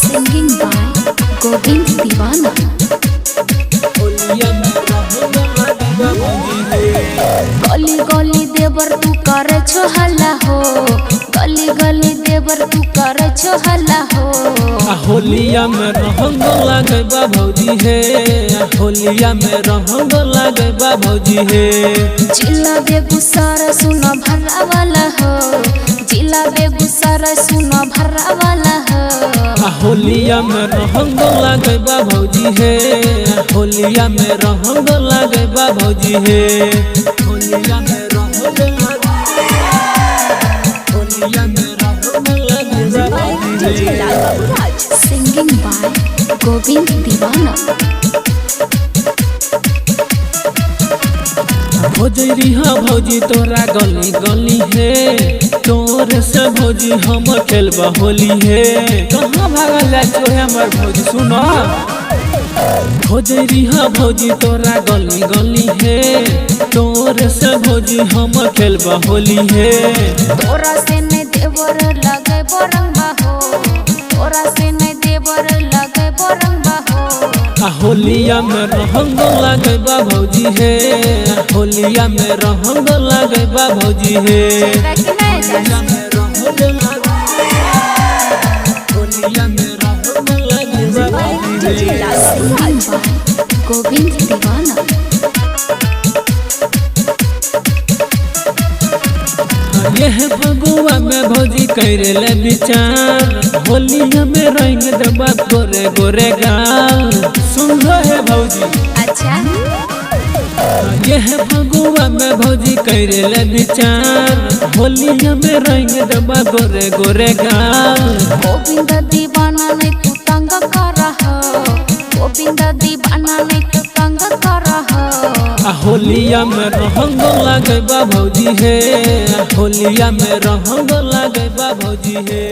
Singing by Govind Divana. गली गली देवर तू करे छो हल्ला हो, गली गली देवर तू करे छो हल्ला हो। होलिया में रंग लागे बा भौजी हे, होलिया में रंग लागे बा भौजी हे। जिला बेगूसराय सुनो भरा वाला हो, जिला बेगूसराय सुनो भरा वाला हो। होलिया में रंग लागे बा भौजी हे, होलिया में रंग लागे बा भौजी हे। होलिया में रंग होलिया में रंग लागे बा भौजी हे। Singing by Govind Divana. भौजी हाँ भौजी तोरा गली गली है, तोरे से भौजी हम खेलबा होली है। कहाँ भागल जाए छो हमर भौजी सुनो। भौजी हाँ भौजी तोरा गली गली है, तोरे से भौजी हम खेलबा होली है। तोरा से नहीं देवर लगे बोरंगा हो, तोरा से नहीं देवर लगे बोरंगा हो। होलिया में रंग लागे बा भौजी हे, होलिया में रंग लागे बा भौजी हे। होलिया में रंग लागे बा भौजी हे। गोविंद दीवाना। यह फगुआ में भौजी करे ले विचार, होलिया में रंग देबा गोरे गोरे गाल। सुन रहे भौजी अच्छा यह फगुआ में भौजी करे ले विचार, होलिया में रंग देबा गोरे गोरे गाल। गोविंद दीवाना ने तू तंग कर रहा, गोविंद दीवाना ने तू तंग कर रहा। होलिया में रंग लागे बा भौजी हे, होलिया में रंग लागे बा भौजी हे।